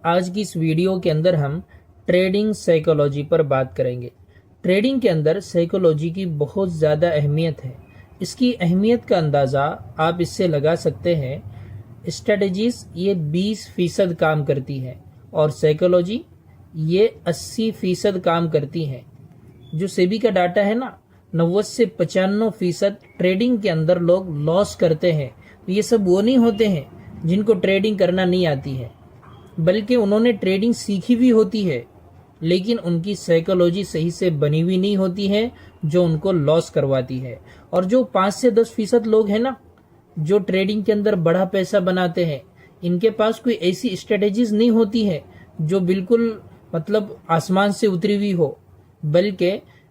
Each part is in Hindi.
आज की इस वीडियो के अंदर हम ट्रेडिंग साइकोलॉजी पर बात करेंगे। ट्रेडिंग के अंदर साइकोलॉजी की बहुत ज़्यादा अहमियत है। इसकी अहमियत का अंदाज़ा आप इससे लगा सकते हैं। स्ट्रेटजीज ये 20% काम करती है और साइकोलॉजी ये 80% काम करती है। जो सेबी का डाटा है ना, 90 से 95% ट्रेडिंग के अंदर लोग लॉस करते हैं। तो ये सब वो नहीं होते हैं जिनको ट्रेडिंग करना नहीं आती है, बल्कि उन्होंने ट्रेडिंग सीखी भी होती है, लेकिन उनकी साइकोलॉजी सही से बनी हुई नहीं होती है जो उनको लॉस करवाती है। और जो 5 से 10% लोग हैं ना, जो ट्रेडिंग के अंदर बड़ा पैसा बनाते हैं, इनके पास कोई ऐसी स्ट्रेटेजीज नहीं होती है जो बिल्कुल मतलब आसमान से उतरी हुई हो, बल्कि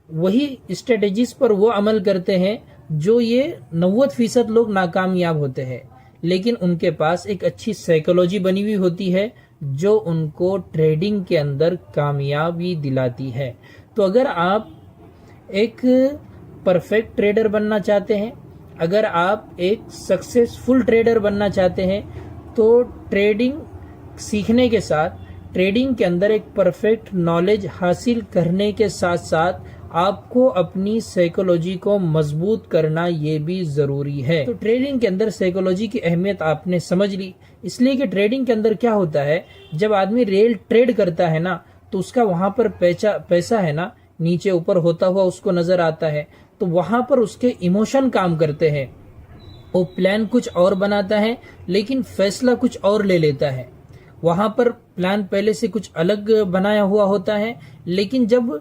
वही स्ट्रेटेजीज पर वो अमल करते हैं जो ये 90% लोग नाकामयाब होते हैं। लेकिन उनके पास एक अच्छी साइकोलॉजी बनी हुई होती है जो उनको ट्रेडिंग के अंदर कामयाबी दिलाती है। तो अगर आप एक परफेक्ट ट्रेडर बनना चाहते हैं, अगर आप एक सक्सेसफुल ट्रेडर बनना चाहते हैं, तो ट्रेडिंग सीखने के साथ ट्रेडिंग के अंदर एक परफेक्ट नॉलेज हासिल करने के साथ साथ आपको अपनी साइकोलॉजी को मजबूत करना ये भी जरूरी है। तो ट्रेडिंग के अंदर साइकोलॉजी की अहमियत आपने समझ ली, इसलिए कि ट्रेडिंग के अंदर क्या होता है, जब आदमी रियल ट्रेड करता है ना, तो उसका वहां पर पैसा है ना, नीचे ऊपर होता हुआ उसको नजर आता है। तो वहां पर उसके इमोशन काम करते हैं। वो प्लान कुछ और बनाता है लेकिन फैसला कुछ और ले लेता है। वहां पर प्लान पहले से कुछ अलग बनाया हुआ होता है, लेकिन जब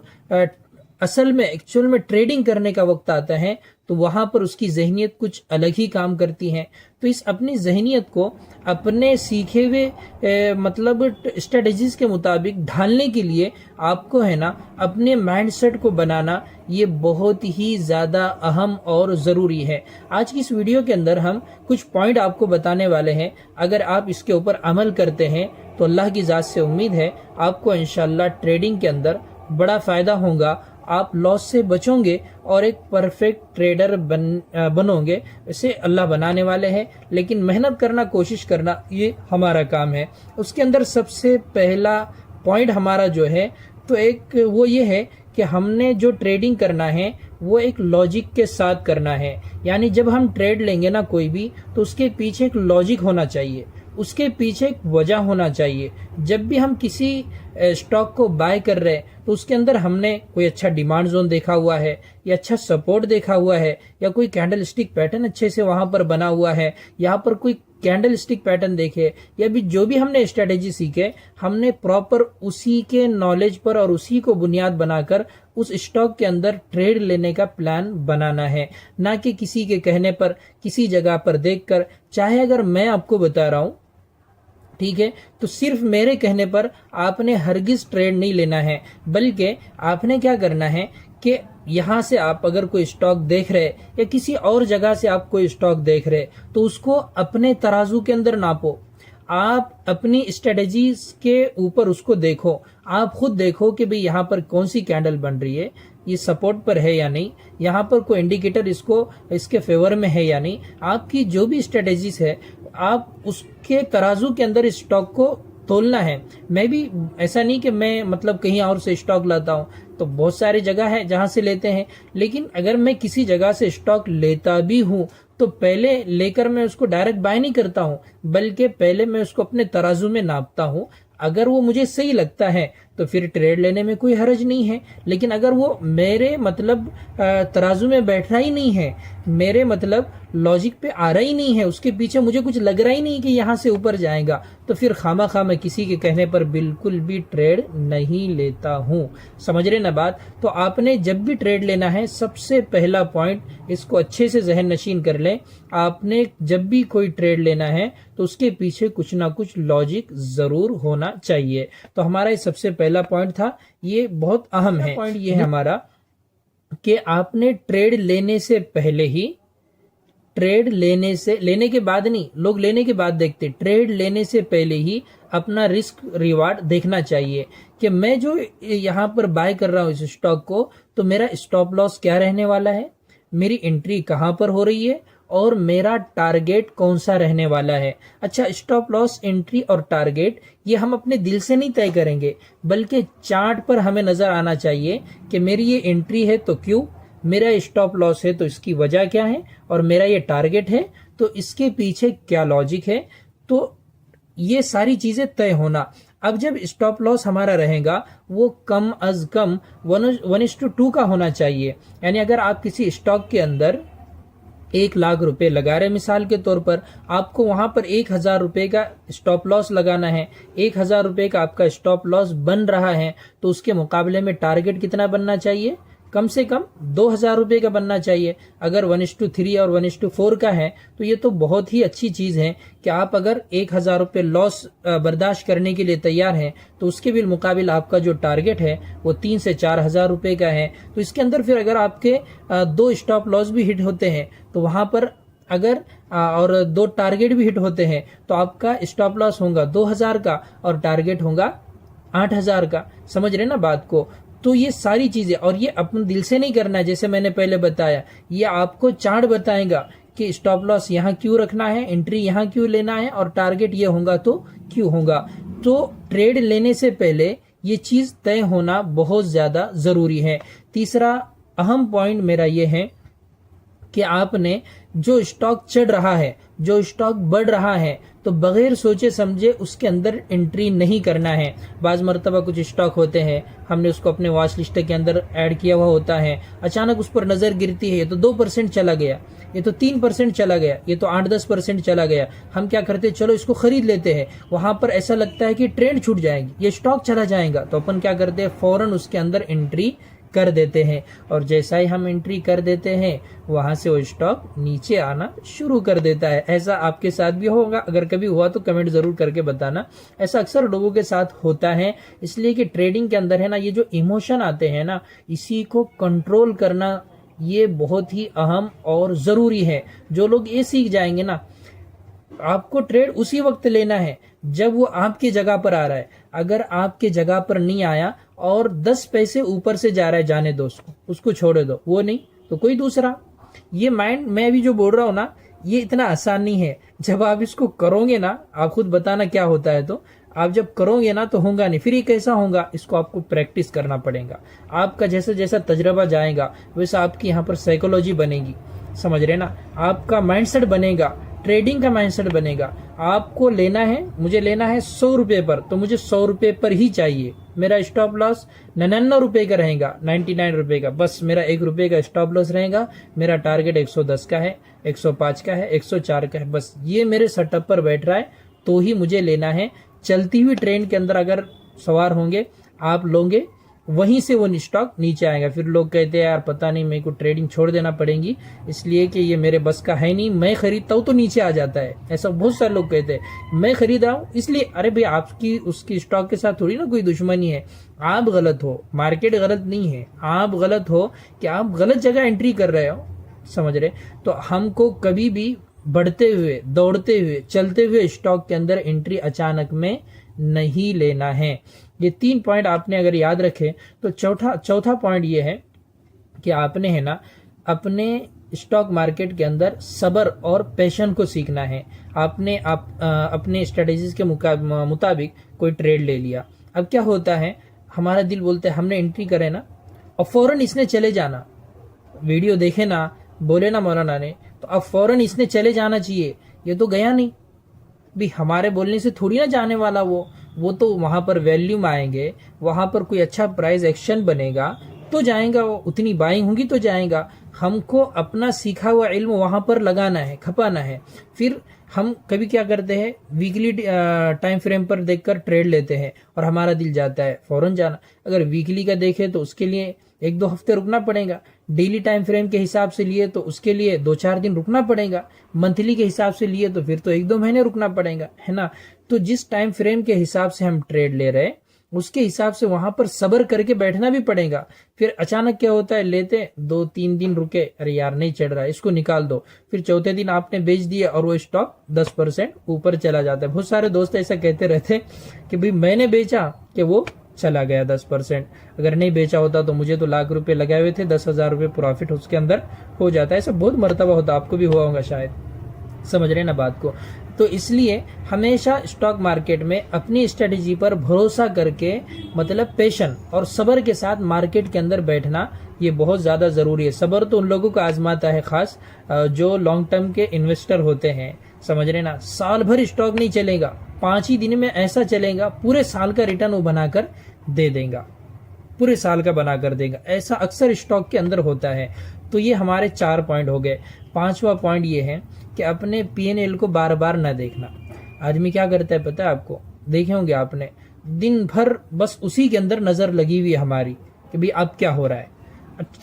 असल में एक्चुअल में ट्रेडिंग करने का वक्त आता है तो वहां पर उसकी जहनियत कुछ अलग ही काम करती है। तो इस अपनी जहनियत को अपने सीखे हुए मतलब स्ट्रेटजीज के मुताबिक ढालने के लिए आपको है ना अपने माइंडसेट को बनाना ये बहुत ही ज्यादा अहम और जरूरी है। आज की इस वीडियो के अंदर हम कुछ पॉइंट आपको बताने वाले हैं। अगर आप इसके ऊपर अमल करते हैं तो अल्लाह की जात से उम्मीद है आपको इंशाल्लाह ट्रेडिंग के अंदर बड़ा फायदा होगा। आप लॉस से बचोगे और एक परफेक्ट ट्रेडर बनोगे। इसे अल्लाह बनाने वाले हैं, लेकिन मेहनत करना, कोशिश करना ये हमारा काम है। उसके अंदर सबसे पहला पॉइंट हमारा जो है तो एक वो ये है कि हमने जो ट्रेडिंग करना है वो एक लॉजिक के साथ करना है। यानी जब हम ट्रेड लेंगे ना कोई भी, तो उसके पीछे एक लॉजिक होना चाहिए, उसके पीछे एक वजह होना चाहिए। जब भी हम किसी स्टॉक को बाय कर रहे हैं तो उसके अंदर हमने कोई अच्छा डिमांड जोन देखा हुआ है या अच्छा सपोर्ट देखा हुआ है या कोई कैंडल स्टिक पैटर्न अच्छे से वहां पर बना हुआ है, यहाँ पर कोई कैंडल स्टिक पैटर्न देखे, या भी जो भी हमने स्ट्रेटेजी सीखे, हमने प्रॉपर उसी के नॉलेज पर और उसी को बुनियाद बनाकर उस स्टॉक के अंदर ट्रेड लेने का प्लान बनाना है। ना कि किसी के कहने पर, किसी जगह पर देखकर। चाहे अगर मैं आपको बता रहा हूं, ठीक है, तो सिर्फ मेरे कहने पर आपने हरगिज ट्रेड नहीं लेना है, बल्कि आपने क्या करना है कि यहां से आप अगर कोई स्टॉक देख रहे या किसी और जगह से आप कोई स्टॉक देख रहे, तो उसको अपने तराजू के अंदर नापो। आप अपनी स्ट्रेटेजीज के ऊपर उसको देखो। आप खुद देखो कि भाई यहाँ पर कौन सी कैंडल बन रही है, ये सपोर्ट पर है या नहीं, यहाँ पर कोई इंडिकेटर इसके फेवर में है या नहीं। आपकी जो भी स्ट्रेटेजीज है, आप उसके तराजू के अंदर इस स्टॉक को तोलना है। मैं भी ऐसा नहीं कि मैं मतलब कहीं और से स्टॉक लाता हूं, तो बहुत सारी जगह है जहां से लेते हैं, लेकिन अगर मैं किसी जगह से स्टॉक लेता भी हूं तो पहले लेकर मैं उसको डायरेक्ट बाय नहीं करता हूं, बल्कि पहले मैं उसको अपने तराजू में नापता हूं। अगर वो मुझे सही लगता है तो फिर ट्रेड लेने में कोई हर्ज नहीं है। लेकिन अगर वो मेरे मतलब तराजू में बैठ रहा ही नहीं है, मेरे मतलब लॉजिक पे आ रहा ही नहीं है, उसके पीछे मुझे कुछ लग रहा ही नहीं कि यहाँ से ऊपर जाएगा, तो फिर खामा खा मैं किसी के कहने पर बिल्कुल भी ट्रेड नहीं लेता हूँ। समझ रहे ना बात? तो आपने जब भी ट्रेड लेना है, सबसे पहला पॉइंट इसको अच्छे से जहन नशीन कर लें। आपने जब भी कोई ट्रेड लेना है तो उसके पीछे कुछ ना कुछ लॉजिक जरूर होना चाहिए। तो हमारा ये सबसे पहला पॉइंट था, ये बहुत अहम है। पॉइंट ये है हमारा कि आपने ट्रेड लेने से पहले ही, ट्रेड लेने के बाद नहीं, लोग लेने के बाद देखते, ट्रेड लेने से पहले ही अपना रिस्क रिवार्ड देखना चाहिए कि मैं जो यहाँ पर बाय कर रहा हूँ इस स्टॉक को, तो मेरा स्टॉप लॉस क्या रहने वाला है, मेरी एंट्री कहाँ पर हो रही है और मेरा टारगेट कौन सा रहने वाला है। अच्छा, स्टॉप लॉस, एंट्री और टारगेट ये हम अपने दिल से नहीं तय करेंगे, बल्कि चार्ट पर हमें नजर आना चाहिए कि मेरी ये एंट्री है तो क्यों, मेरा स्टॉप लॉस है तो इसकी वजह क्या है, और मेरा ये टारगेट है तो इसके पीछे क्या लॉजिक है। तो ये सारी चीजें तय होना। अब जब स्टॉप लॉस हमारा रहेगा वो कम अज कम 1:2 का होना चाहिए। यानी अगर आप किसी स्टॉक के अंदर 1 लाख रुपए लगा रहे, मिसाल के तौर पर आपको वहां पर 1,000 रुपए का स्टॉप लॉस लगाना है, 1,000 रुपए का आपका स्टॉप लॉस बन रहा है, तो उसके मुकाबले में टारगेट कितना बनना चाहिए, कम से कम 2,000 रुपए का बनना चाहिए। अगर 1:3 और 1:4 का है तो ये तो बहुत ही अच्छी चीज है कि आप अगर 1,000 रुपए लॉस बर्दाश्त करने के लिए तैयार हैं तो उसके भी मुकाबिल आपका जो टारगेट है वो 3 से 4,000 रुपए का है। तो इसके अंदर फिर अगर आपके 2 स्टॉप लॉस भी हिट होते हैं तो वहां पर अगर और 2 टारगेट भी हिट होते हैं तो आपका स्टॉप लॉस होगा 2,000 का और टारगेट होगा 8,000 का। समझ रहे ना बात को। तो ये सारी चीजें, और ये अपने दिल से नहीं करना है, जैसे मैंने पहले बताया, ये आपको चार्ट बताएगा कि स्टॉप लॉस यहाँ क्यों रखना है, एंट्री यहाँ क्यों लेना है, और टारगेट ये होगा तो क्यों होगा। तो ट्रेड लेने से पहले ये चीज तय होना बहुत ज्यादा जरूरी है। तीसरा अहम पॉइंट मेरा ये है कि आपने जो स्टॉक चढ़ रहा है, जो स्टॉक बढ़ रहा है, तो बगैर सोचे समझे उसके अंदर एंट्री नहीं करना है। बाज मर्तबा कुछ स्टॉक होते हैं, हमने उसको अपने वॉच लिस्ट के अंदर ऐड किया हुआ होता है, अचानक उस पर नजर गिरती है, ये तो 2% चला गया, ये तो 3% चला गया, ये तो 8-10% चला गया। हम क्या करते हैं, चलो इसको खरीद लेते हैं। वहां पर ऐसा लगता है कि ट्रेंड छूट जाएगी, ये स्टॉक चला जाएगा, तो अपन क्या करते हैं, फौरन उसके अंदर एंट्री कर देते हैं। और जैसा ही हम एंट्री कर देते हैं वहां से वो स्टॉक नीचे आना शुरू कर देता है। ऐसा आपके साथ भी होगा, अगर कभी हुआ तो कमेंट जरूर करके बताना। ऐसा अक्सर लोगों के साथ होता है, इसलिए कि ट्रेडिंग के अंदर है ना, ये जो इमोशन आते हैं ना, इसी को कंट्रोल करना ये बहुत ही अहम और जरूरी है। जो लोग ये सीख जाएंगे ना, आपको ट्रेड उसी वक्त लेना है जब वो आपकी जगह पर आ रहा है। अगर आपके जगह पर नहीं आया और 10 पैसे ऊपर से जा रहा है, जाने दो उसको छोड़ दो, वो नहीं तो कोई दूसरा। ये माइंड मैं भी जो बोल रहा हूं ना, ये इतना आसान नहीं है। जब आप इसको करोगे ना, आप खुद बताना क्या होता है। तो आप जब करोगे ना तो होगा नहीं, फिर ये कैसा होगा, इसको आपको प्रैक्टिस करना पड़ेगा। आपका जैसा जैसा तजर्बा जाएगा वैसा आपकी यहाँ पर साइकोलॉजी बनेगी, समझ रहे ना, आपका माइंडसेट बनेगा, ट्रेडिंग का माइंडसेट बनेगा। आपको लेना है, मुझे लेना है 100 रुपए पर, तो मुझे 100 रुपए पर ही चाहिए। मेरा स्टॉप लॉस 99 रुपए का रहेगा, 99 रुपए का, बस मेरा 1 रुपए का स्टॉप लॉस रहेगा। मेरा टारगेट 110 का है, 105 का है, 104 का है, बस ये मेरे सेटअप पर बैठ रहा है तो ही मुझे लेना है। चलती हुई ट्रेन के अंदर अगर सवार होंगे आप लोगे, वहीं से वो स्टॉक नीचे आएगा। फिर लोग कहते हैं यार पता नहीं मेरे को ट्रेडिंग छोड़ देना पड़ेगी, इसलिए कि ये मेरे बस का है नहीं, मैं खरीदता हूँ तो नीचे आ जाता है। ऐसा बहुत सारे लोग कहते हैं, मैं खरीद रहा हूँ इसलिए। अरे भाई, आपकी उसकी स्टॉक के साथ थोड़ी ना कोई दुश्मनी है। आप गलत हो, मार्केट गलत नहीं है, आप गलत हो कि आप गलत जगह एंट्री कर रहे हो, समझ रहे। तो हमको कभी भी बढ़ते हुए, दौड़ते हुए, चलते हुए स्टॉक के अंदर एंट्री अचानक में नहीं लेना है। ये 3 पॉइंट आपने अगर याद रखे तो चौथा पॉइंट ये है कि आपने है ना अपने स्टॉक मार्केट के अंदर सब्र और पैशन को सीखना है। आपने अपने स्ट्रेटेजीज के मुताबिक कोई ट्रेड ले लिया। अब क्या होता है, हमारा दिल बोलता है हमने एंट्री करे ना और फौरन इसने चले जाना, वीडियो देखे ना, बोले ना मौलाना ने, तो अब फौरन इसने चले जाना चाहिए। ये तो गया नहीं भी, हमारे बोलने से थोड़ी ना जाने वाला वो तो वहां पर वैल्यूम आएंगे, वहां पर कोई अच्छा प्राइस एक्शन बनेगा तो जाएगा, वो उतनी बाइंग होगी तो जाएगा। हमको अपना सीखा हुआ इल्म वहां पर लगाना है, खपाना है। फिर हम कभी क्या करते हैं, वीकली टाइम फ्रेम पर देखकर ट्रेड लेते हैं और हमारा दिल जाता है फौरन जाना। अगर वीकली का देखे तो उसके लिए 1-2 हफ्ते रुकना पड़ेगा, डेली टाइम फ्रेम के हिसाब से लिए तो उसके लिए 2-4 दिन रुकना पड़ेगा, मंथली के हिसाब से लिए तो फिर तो 1-2 महीने रुकना पड़ेगा, है ना। तो जिस टाइम फ्रेम के हिसाब से हम ट्रेड ले रहे उसके हिसाब से वहां पर सब्र करके बैठना भी पड़ेगा। फिर अचानक क्या होता है, लेते 2-3 दिन रुके, अरे यार नहीं चढ़ रहा है, इसको निकाल दो। फिर चौथे दिन आपने बेच दिया और वो स्टॉक 10% ऊपर चला जाता है। बहुत सारे दोस्त ऐसा कहते रहते कि भाई मैंने बेचा कि वो चला गया 10%। अगर नहीं बेचा होता तो मुझे तो लाख रुपए लगाए हुए थे, 10,000 रुपये प्रॉफिट उसके अंदर हो जाता है। ऐसा बहुत मर्तबा होता, आपको भी हुआ होगा शायद, समझ रहे ना बात को। तो इसलिए हमेशा स्टॉक मार्केट में अपनी स्ट्रेटेजी पर भरोसा करके, मतलब पेशन और सब्र के साथ मार्केट के अंदर बैठना, ये बहुत ज़्यादा ज़रूरी है। सब्र तो उन लोगों को आजमाता है, खास जो लॉन्ग टर्म के इन्वेस्टर होते हैं, समझ रहे ना। साल भर स्टॉक नहीं चलेगा, 5 ही दिन में ऐसा चलेगा, पूरे साल का रिटर्न वो बनाकर दे देगा, पूरे साल का बनाकर देगा। ऐसा अक्सर स्टॉक के अंदर होता है। तो ये हमारे 4 पॉइंट हो गए। 5वां पॉइंट ये है कि अपने पीएनएल को बार बार न देखना। आदमी क्या करता है पता है आपको, देखे होंगे आपने, दिन भर बस उसी के अंदर नजर लगी हुई है हमारी कि भाई अब क्या हो रहा है।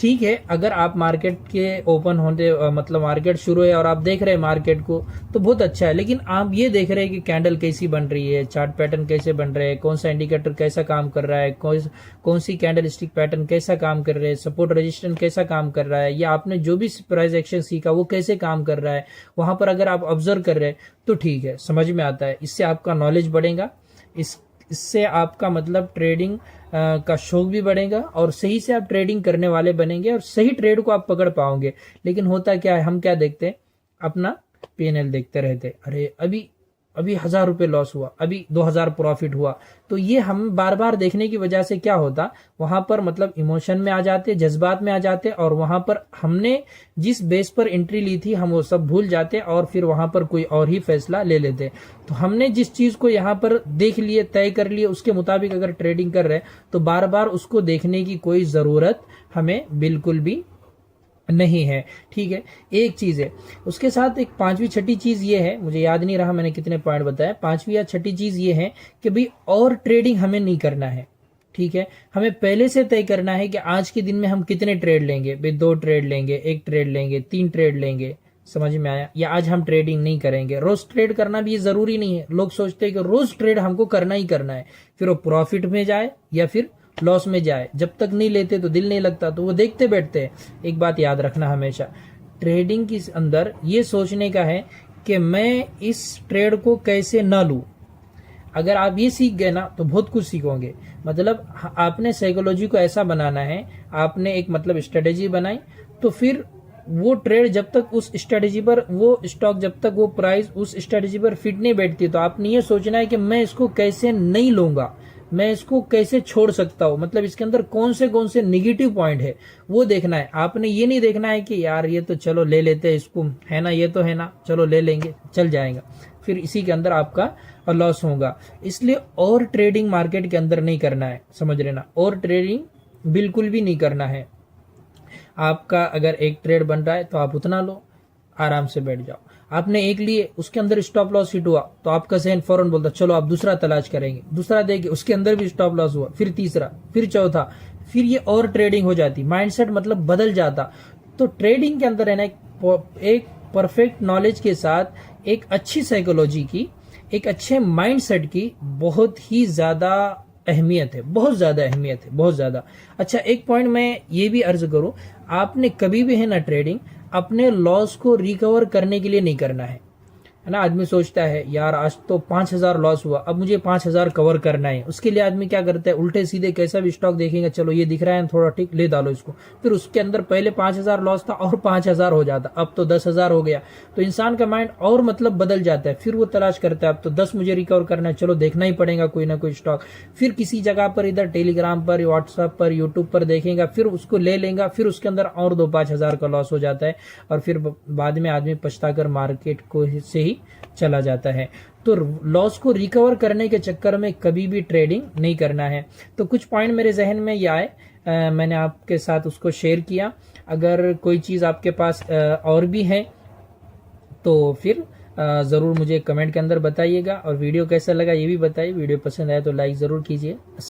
ठीक है, अगर आप मार्केट के ओपन होते, मतलब मार्केट शुरू है और आप देख रहे हैं मार्केट को, तो बहुत अच्छा है। लेकिन आप ये देख रहे हैं कि कैंडल कैसी बन रही है, चार्ट पैटर्न कैसे बन रहे हैं, कौन सा इंडिकेटर कैसा काम कर रहा है, कौन सी कैंडल स्टिक पैटर्न कैसा काम कर रहे हैं, सपोर्ट रेजिस्टेंस कैसा काम कर रहा है, या आपने जो भी प्राइस एक्शन सीखा वो कैसे काम कर रहा है, वहां पर अगर आप ऑब्जर्व कर रहे हैं तो ठीक है, समझ में आता है। इससे आपका नॉलेज बढ़ेगा, इससे आपका मतलब ट्रेडिंग का शौक भी बढ़ेगा, और सही से आप ट्रेडिंग करने वाले बनेंगे और सही ट्रेड को आप पकड़ पाओगे। लेकिन होता क्या है, हम क्या देखते हैं, अपना पीएनएल देखते रहते, अरे अभी 1,000 रुपये लॉस हुआ, अभी 2,000 प्रॉफिट हुआ। तो ये हम बार बार देखने की वजह से क्या होता, वहां पर मतलब इमोशन में आ जाते, जज्बात में आ जाते, और वहां पर हमने जिस बेस पर एंट्री ली थी हम वो सब भूल जाते, और फिर वहां पर कोई और ही फैसला ले लेते। तो हमने जिस चीज को यहाँ पर देख लिए, तय कर लिए, उसके मुताबिक अगर ट्रेडिंग कर रहे तो बार बार उसको देखने की कोई जरूरत हमें बिल्कुल भी नहीं है। ठीक है, एक चीज है। उसके साथ एक 5वीं 6ठी चीज ये है, मुझे याद नहीं रहा मैंने कितने पॉइंट बताया, 5वीं या 6ठी चीज ये है कि भाई और ट्रेडिंग हमें नहीं करना है। ठीक है, हमें पहले से तय करना है कि आज के दिन में हम कितने ट्रेड लेंगे। भाई 2 ट्रेड लेंगे, 1 ट्रेड लेंगे, 3 ट्रेड लेंगे, समझ में आया। या आज हम ट्रेडिंग नहीं करेंगे। रोज ट्रेड करना भी ये जरूरी नहीं है। लोग सोचते हैं कि रोज ट्रेड हमको करना ही करना है, फिर वो प्रॉफिट में जाए या फिर लॉस में जाए, जब तक नहीं लेते तो दिल नहीं लगता, तो वो देखते बैठते हैं। एक बात याद रखना, हमेशा ट्रेडिंग के अंदर ये सोचने का है कि मैं इस ट्रेड को कैसे ना लूं। अगर आप ये सीख गए ना तो बहुत कुछ सीखोगे। मतलब आपने साइकोलॉजी को ऐसा बनाना है, आपने एक मतलब स्ट्रेटेजी बनाई, तो फिर वो ट्रेड जब तक उस स्ट्रेटेजी पर, वो स्टॉक जब तक वो प्राइस उस स्ट्रेटेजी पर फिट नहीं बैठती, तो आपने ये सोचना है कि मैं इसको कैसे नहीं लूंगा, मैं इसको कैसे छोड़ सकता हूं, मतलब इसके अंदर कौन से निगेटिव पॉइंट है वो देखना है। आपने ये नहीं देखना है कि यार ये तो चलो ले लेते हैं इसको, है ना, ये तो है ना, चलो ले लेंगे, चल जाएगा, फिर इसी के अंदर आपका लॉस होगा। इसलिए और ट्रेडिंग मार्केट के अंदर नहीं करना है, समझ लेना। और ट्रेडिंग बिल्कुल भी नहीं करना है। आपका अगर एक ट्रेड बन रहा है तो आप उतना लो, आराम से बैठ जाओ। आपने एक लिए, उसके अंदर स्टॉप लॉस हिट हुआ तो आपका जहन फौरन बोलता चलो आप दूसरा तलाश करेंगे, दूसरा देखे उसके अंदर भी स्टॉप लॉस हुआ, फिर तीसरा, फिर चौथा, फिर ये और ट्रेडिंग हो जाती, माइंडसेट मतलब बदल जाता। तो ट्रेडिंग के अंदर है ना, एक परफेक्ट नॉलेज के साथ एक अच्छी साइकोलॉजी की, एक अच्छे माइंडसेट की बहुत ही ज्यादा अहमियत है, बहुत ज्यादा अहमियत है, बहुत ज्यादा। अच्छा, एक पॉइंट मैं ये भी अर्ज करूं, आपने कभी भी है ना ट्रेडिंग अपने लॉस को रिकवर करने के लिए नहीं करना है ना। आदमी सोचता है यार आज तो 5,000 लॉस हुआ, अब मुझे 5,000 कवर करना है। उसके लिए आदमी क्या करता है, उल्टे सीधे कैसा भी स्टॉक देखेंगे, चलो ये दिख रहा है थोड़ा ठीक, ले डालो इसको। फिर उसके अंदर पहले 5,000 लॉस था और 5,000 हो जाता, अब तो 10,000 हो गया। तो इंसान का माइंड और मतलब बदल जाता है, फिर वो तलाश करता है अब तो 10 मुझे रिकवर करना है, चलो देखना ही पड़ेगा कोई ना कोई स्टॉक। फिर किसी जगह पर इधर टेलीग्राम पर, व्हाट्सएप पर, यूट्यूब पर देखेगा, फिर उसको ले लेगा, फिर उसके अंदर और 2-5,000 का लॉस हो जाता है, और फिर बाद में आदमी पछताकर मार्केट को से ही चला जाता है। तो लॉस को रिकवर करने के चक्कर में कभी भी ट्रेडिंग नहीं करना है। तो कुछ पॉइंट मेरे जहन में ये आए, मैंने आपके साथ उसको शेयर किया। अगर कोई चीज़ आपके पास और भी है तो फिर ज़रूर मुझे कमेंट के अंदर बताइएगा, और वीडियो कैसा लगा ये भी बताइए। वीडियो पसंद आए तो लाइक ज़रूर कीजिए।